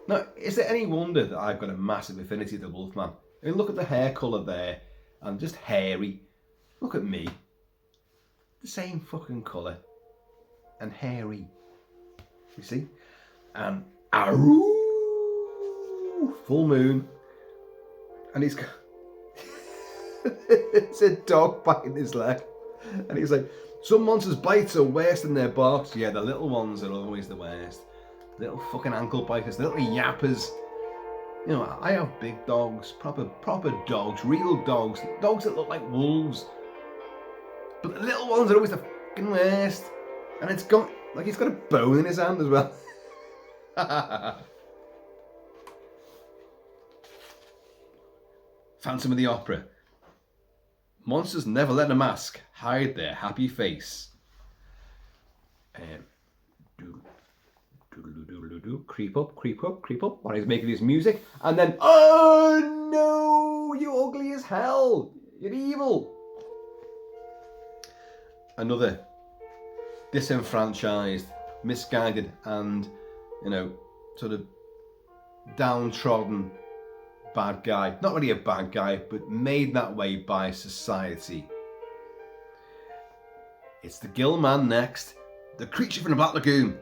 Now, is it any wonder that I've got a massive affinity to the Wolfman? I mean, look at the hair colour there. And just hairy. Look at me. The same fucking colour. And hairy. You see? And aroo! Full moon. And he's got... it's a dog biting his leg. And he's like, Some monsters' bites are worse than their barks. Yeah, the little ones are always the worst. Little fucking ankle biters, little yappers. You know, I have big dogs, proper dogs, real dogs that look like wolves. But the little ones are always the fucking worst. And it's got, like, he's got a bone in his hand as well. Phantom of the Opera. Monsters never let a mask hide their happy face. Creep up, creep up, creep up while he's making his music. And then, oh no, you're ugly as hell. You're evil. Another disenfranchised, misguided, and, you know, sort of downtrodden bad guy. Not really a bad guy, but made that way by society. It's the Gill-Man next. The creature from the Black Lagoon.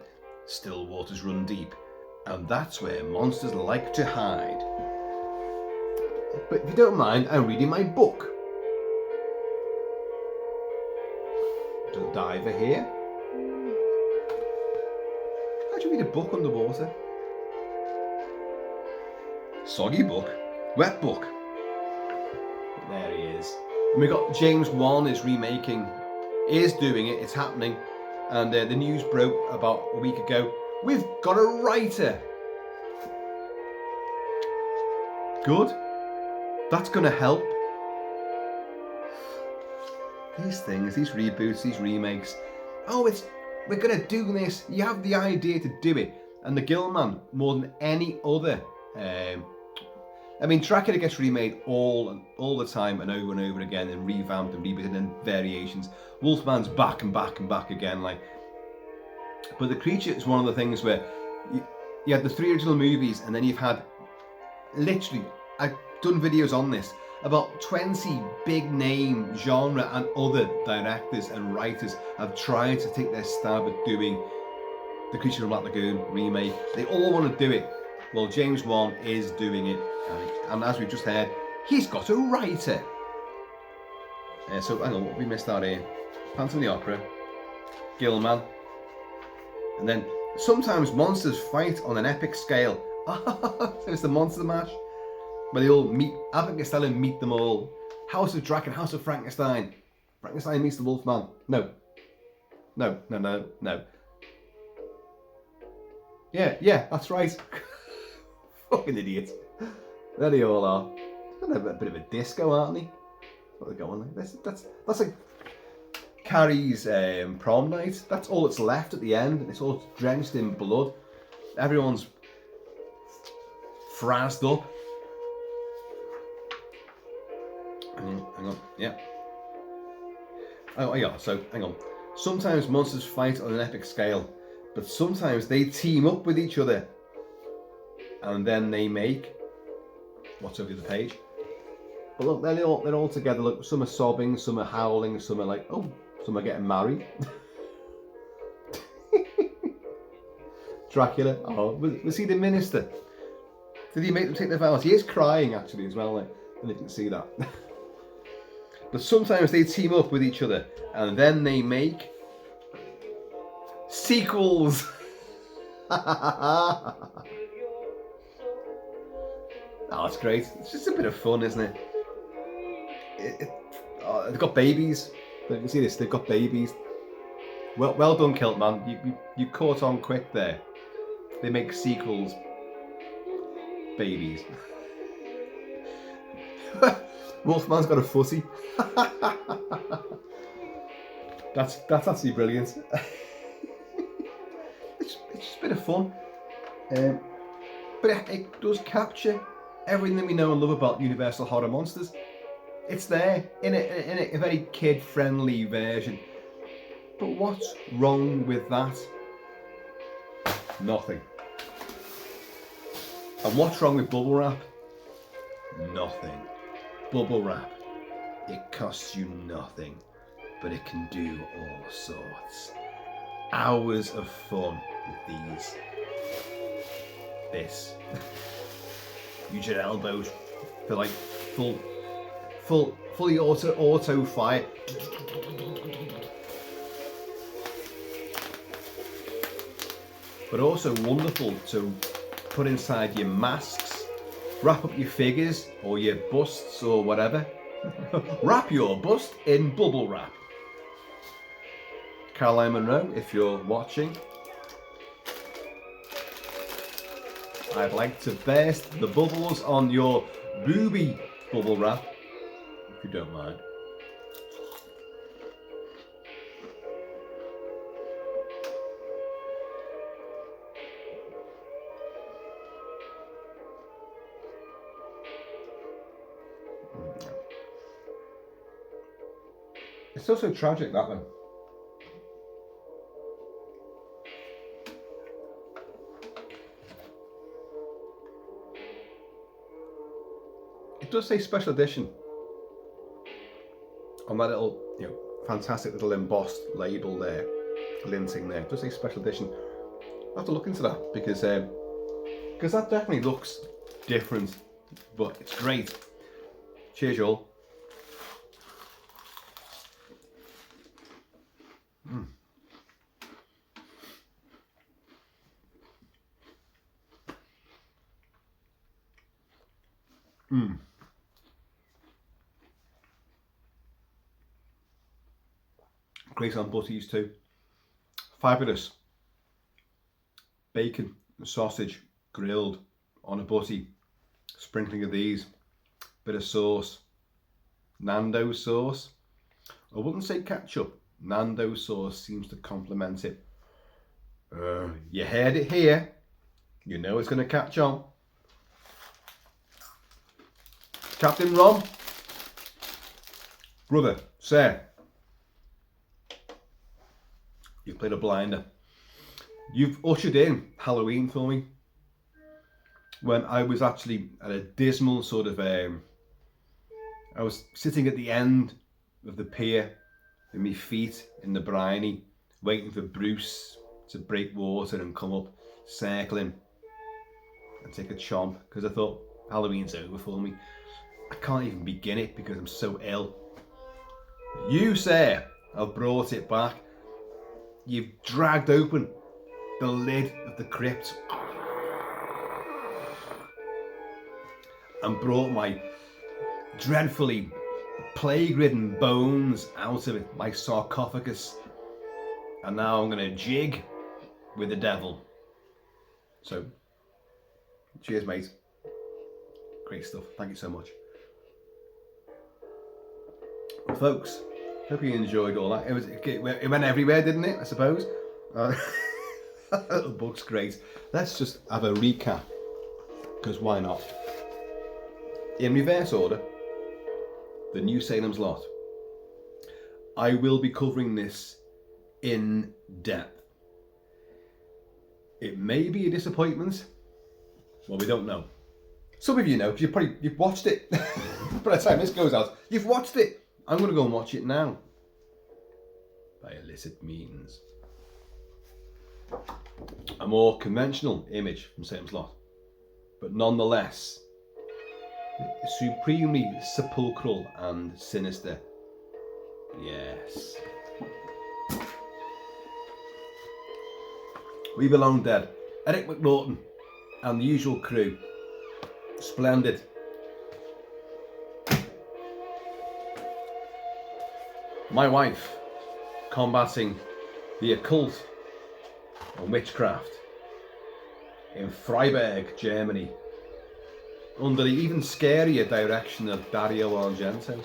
Still waters run deep, and that's where monsters like to hide. But if you don't mind, I'm reading my book. Little diver here. How'd you read a book underwater? Soggy book, wet book. There he is. And we got James Wan is doing it, it's happening. And the news broke about a week ago. We've got a writer. Good. That's going to help. These things, these reboots, these remakes. Oh, we're going to do this. You have the idea to do it. And the Gill-Man, more than any other. I mean, Dracula gets remade all the time and over again, and revamped and rebooted and variations. Wolfman's back and back and back again, like. But the creature is one of the things where you had the 3 original movies, and then you've had literally, I've done videos on this, about 20 big name genre and other directors and writers have tried to take their stab at doing the Creature from Black Lagoon remake. They all want to do it. Well, James Wan is doing it, and as we've just heard, he's got a writer. So hang on, what we missed out here? Phantom of the Opera, Gill-Man, and then sometimes monsters fight on an epic scale. There's the monster mash, where they all meet. Abbott and Costello meet them all. House of Dracula, House of Frankenstein. Frankenstein meets the Wolfman. No. Yeah, that's right. Fucking idiots. There they all are. They're a bit of a disco, aren't they? What they're going like. That's like Carrie's prom night. That's all that's left at the end. It's all drenched in blood. Everyone's frazzed up. Hang on. Yeah. Oh yeah. So hang on. Sometimes monsters fight on an epic scale, but sometimes they team up with each other. And then they make what's over the page. But look, they're all together. Look, some are sobbing, some are howling, some are like, oh, some are getting married. Dracula. Oh, was he the minister? Did he make them take their vows? He is crying actually as well. Like, and you can see that. But sometimes they team up with each other, and then they make sequels. Oh, it's great. It's just a bit of fun, isn't it? They've got babies. You can see this. They've got babies. Well done, Kilt-Man. You caught on quick there. They make sequels. Babies. Wolfman's got a footy. That's actually brilliant. It's just a bit of fun. But it does capture everything we know and love about Universal Horror Monsters. It's there in a very kid-friendly version. But what's wrong with that? Nothing. And what's wrong with bubble wrap? Nothing. Bubble wrap. It costs you nothing, but it can do all sorts. Hours of fun with this. Use your elbows for like fully auto fire. but also wonderful to put inside your masks, wrap up your figures or your busts or whatever. Wrap your bust in bubble wrap. Caroline Monroe, if you're watching, I'd like to burst the bubbles on your booby bubble wrap, if you don't mind. It's so tragic, that one. It does say special edition on that little, fantastic little embossed label there, linting there. It does say special edition. I'll have to look into that because that definitely looks different, but it's great. Cheers, y'all. Great on butties too. Fabulous. Bacon and sausage grilled on a butty. Sprinkling of these. Bit of sauce. Nando's sauce. I wouldn't say ketchup. Nando's sauce seems to complement it. You heard it here. You know it's going to catch on. Captain Ron. Brother, sir. You've played a blinder. You've ushered in Halloween for me. When I was actually at a dismal sort of, I was sitting at the end of the pier with my feet in the briny, waiting for Bruce to break water and come up, circling and take a chomp, because I thought Halloween's over for me. I can't even begin it because I'm so ill. You, sir, have brought it back. You've dragged open the lid of the crypt and brought my dreadfully plague-ridden bones out of it, my sarcophagus. And now I'm going to jig with the devil. So, cheers, mate. Great stuff. Thank you so much. Well, folks, hope you enjoyed all that. It went everywhere, didn't it? I suppose. That little book's great. Let's just have a recap, because why not? In reverse order, the New Salem's Lot. I will be covering this in depth. It may be a disappointment. Well, we don't know. Some of you know, because you've watched it. By the time this goes out, you've watched it. I'm going to go and watch it now. By illicit means. A more conventional image from Salem's Lot, but nonetheless supremely sepulchral and sinister. Yes. We Belong Dead. Eric McNaughton and the usual crew. Splendid. My wife combating the occult and witchcraft in Freiburg, Germany, under the even scarier direction of Dario Argento.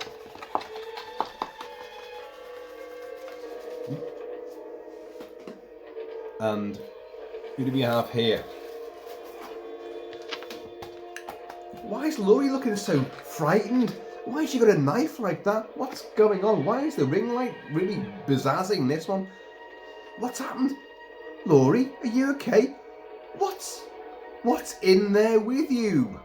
And who do we have here? Why is Laurie looking so frightened? Why has she got a knife like that? What's going on? Why is the ring light really bizzazzing this one? What's happened? Laurie, are you okay? What's in there with you?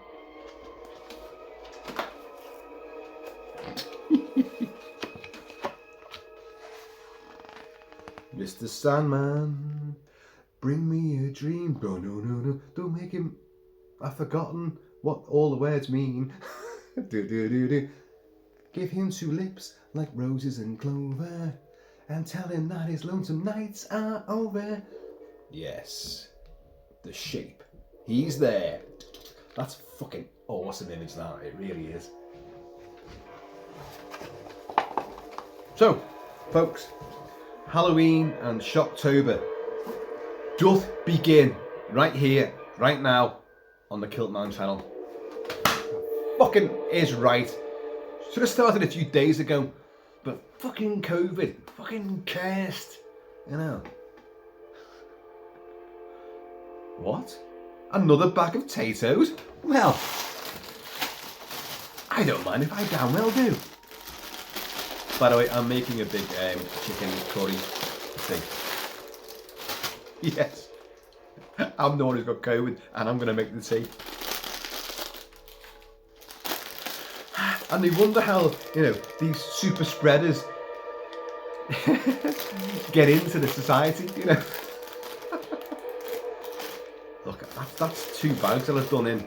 Mr. Sandman, bring me a dream. No, don't make him. I've forgotten what all the words mean. Do. Give him 2 lips like roses and clover, and tell him that his lonesome nights are over. Yes, the shape. He's there. That's a fucking awesome image, that. It really is. So, folks, Halloween and Shocktober doth begin right here, right now, on the Kilt-Man channel. Fucking is right. Should have started a few days ago, but fucking COVID, fucking cursed, you know. What? Another bag of potatoes? Well, I don't mind if I damn well do. By the way, I'm making a big chicken curry thing. Yes. I'm the one who's got COVID and I'm going to make the tea. And they wonder how, you know, these super spreaders get into the society, you know. Look, that's 2 bags that I've done in.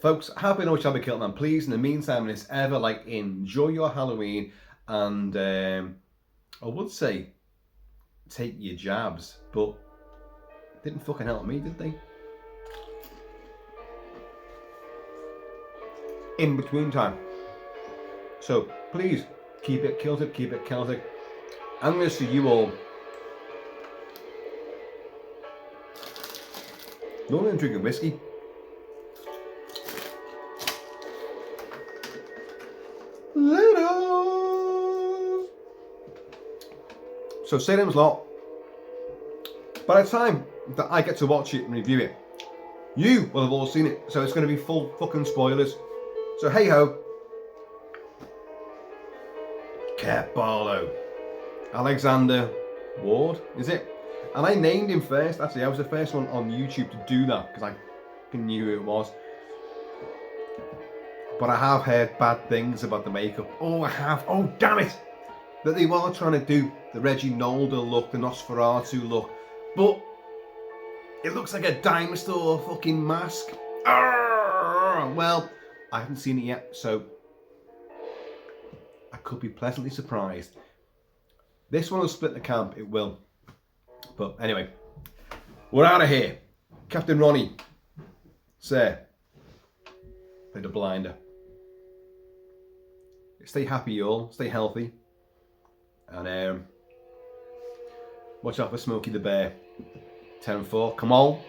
Folks, have been Channel Kilt-Man. Please, in the meantime, if ever, like, enjoy your Halloween. And I would say, take your jabs, but didn't fucking help me, did they? In between time. So please keep it Celtic, keep it Celtic. I'm going to see you all. Normally I'm drinking whiskey. Later. So say them's lot. By the time that I get to watch it and review it, you will have all seen it. So it's going to be full fucking spoilers. So hey ho. Cat Barlow. Alexander Ward, is it? And I named him first. Actually, I was the first one on YouTube to do that because I knew who it was. But I have heard bad things about the makeup. Oh, I have. Oh, damn it. That they were trying to do the Reggie Nolder look, the Nosferatu look. But it looks like a dime store fucking mask. Arrgh! Well, I haven't seen it yet, so I could be pleasantly surprised. This one will split the camp, it will. But anyway, we're out of here. Cap'n Ronnie, sir, play the blinder. Stay happy, y'all. Stay healthy. And watch out for Smokey the Bear. 10-4. Come on.